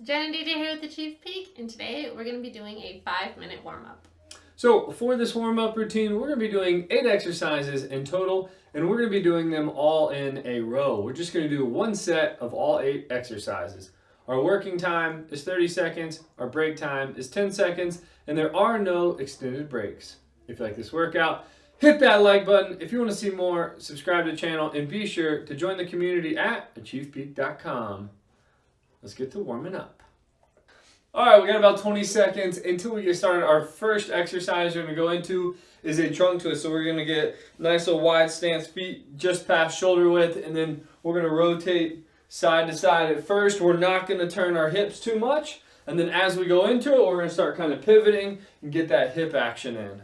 Jen and DJ here with ACHV PEAK, and today we're going to be doing a 5-minute warm-up. So for this warm-up routine, we're going to be doing 8 exercises in total, and we're going to be doing them all in a row. We're just going to do one set of all 8 exercises. Our working time is 30 seconds, our break time is 10 seconds, and there are no extended breaks. If you like this workout, hit that like button. If you want to see more, subscribe to the channel, and be sure to join the community at ACHVPEAK.com. Let's get to warming up. All right, we got about 20 seconds until we get started. Our first exercise we're going to go into is a trunk twist. So we're going to get nice little wide stance, feet just past shoulder width, and then we're going to rotate side to side. At first, we're not going to turn our hips too much, and then as we go into it, we're going to start kind of pivoting and get that hip action in.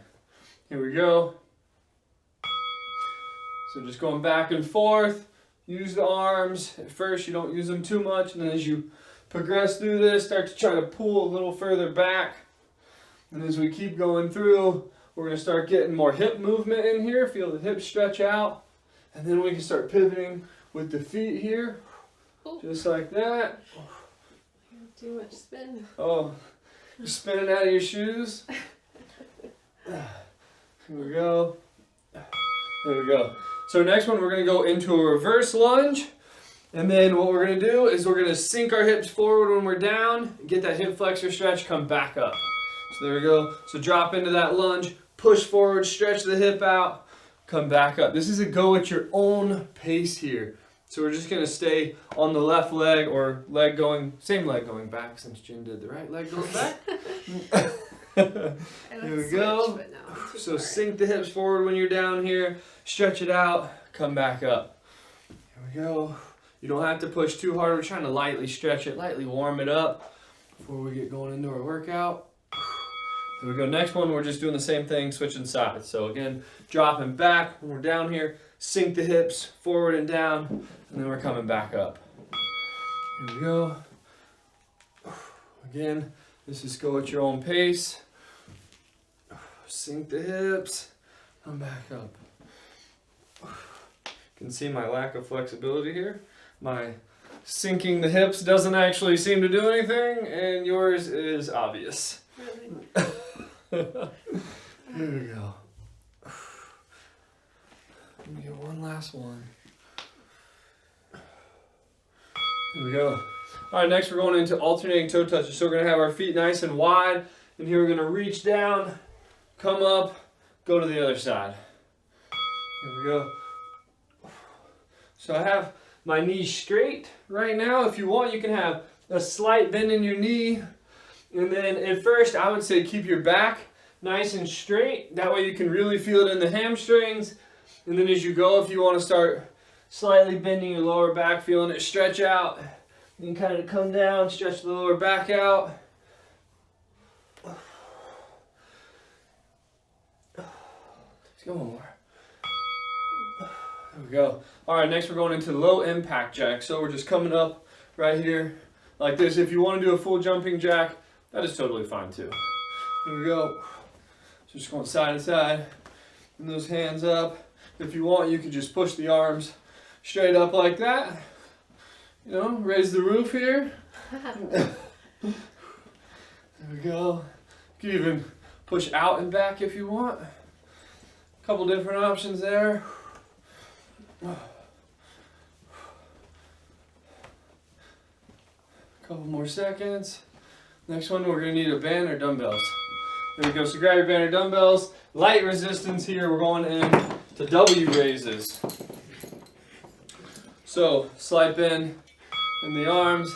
Here we go. So just going back and forth. Use the arms. At first, you don't use them too much, and then as you progress through this, start to try to pull a little further back. And as we keep going through, we're going to start getting more hip movement in here. Feel the hips stretch out. And then we can start pivoting with the feet here. Ooh. Just like that. Too much spin. Oh, you're spinning out of your shoes. Here we go. There we go. So next one, we're going to go into a reverse lunge. And then what we're going to do is we're going to sink our hips forward when we're down, get that hip flexor stretch, come back up. So there we go. So drop into that lunge, push forward, stretch the hip out, come back up. This is a go at your own pace here. So we're just going to stay on the left leg or same leg going back since Jen did the right leg going back. Here we go. So sink the hips forward when you're down here, stretch it out, come back up. Here we go. You don't have to push too hard. We're trying to lightly stretch it, lightly warm it up before we get going into our workout. Here we go. Next one, we're just doing the same thing, switching sides. So again, dropping back when we're down here, sink the hips forward and down, and then we're coming back up. Here we go. Again, this is go at your own pace. Sink the hips, come back up. You can see my lack of flexibility here. My sinking the hips doesn't actually seem to do anything, and yours is obvious. Really? Here we go. Let me get one last one. Here we go. All right, next we're going into alternating toe touches. So we're going to have our feet nice and wide, and here we're going to reach down, come up, go to the other side. Here we go. So I have my knees straight right now. If you want, you can have a slight bend in your knee. And then at first, I would say keep your back nice and straight. That way you can really feel it in the hamstrings. And then as you go, if you want to start slightly bending your lower back, feeling it stretch out, you can kind of come down, stretch the lower back out. Let's go one more. There we go. All right, next we're going into low impact jack. So we're just coming up right here like this. If you want to do a full jumping jack, that is totally fine too. Here we go. So just going side to side, and those hands up. If you want, you can just push the arms straight up like that. You know, raise the roof here. There we go. You can even push out and back if you want. A couple different options there. Couple more seconds. Next one, we're going to need a band or dumbbells. There we go. So grab your band or dumbbells. Light resistance here. We're going in to W raises. So slight bend in the arms,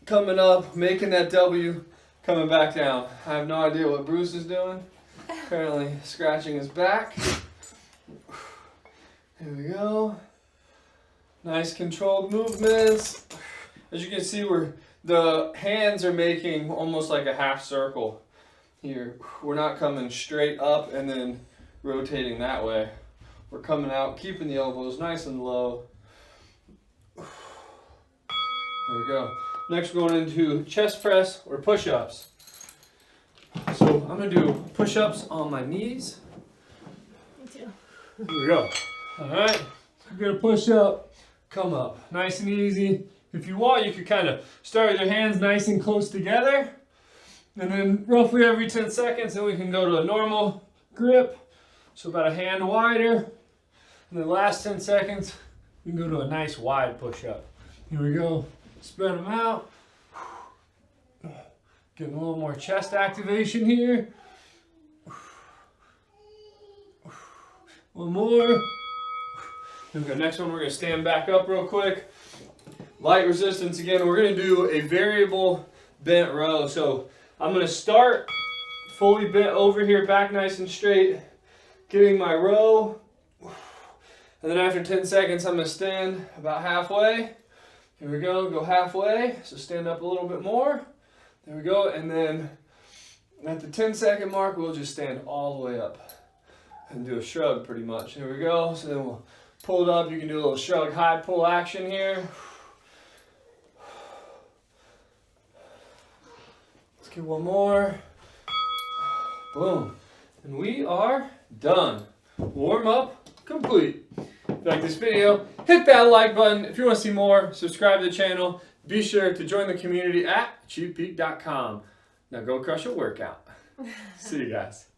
coming up, making that W, coming back down. I have no idea what Bruce is doing. Apparently scratching his back. Here we go. Nice controlled movements. As you can see, the hands are making almost like a half circle here. We're not coming straight up and then rotating that way. We're coming out, keeping the elbows nice and low. There we go. Next we're going into chest press or push-ups. So I'm going to do push-ups on my knees. Me too. Here we go. All right. We're going to push up, come up. Nice and easy. If you want, you could kind of start with your hands nice and close together. And then roughly every 10 seconds, then we can go to a normal grip. So about a hand wider. And then last 10 seconds, we can go to a nice wide push-up. Here we go. Spread them out. Getting a little more chest activation here. One more. Okay, next one, we're going to stand back up real quick. Light resistance again. We're going to do a variable bent row. So I'm going to start fully bent over here, back nice and straight, getting my row. And then after 10 seconds, I'm going to stand about halfway. Here we go halfway. So stand up a little bit more. There we go. And then at the 10-second mark, we'll just stand all the way up and do a shrug pretty much. Here we go. So then we'll pull it up. You can do a little shrug high pull action here. Let's get one more. Boom. And we are done. Warm up complete. If you like this video, hit that like button. If you want to see more, subscribe to the channel. Be sure to join the community at ACHV PEAK.com. Now go crush a workout. See you guys.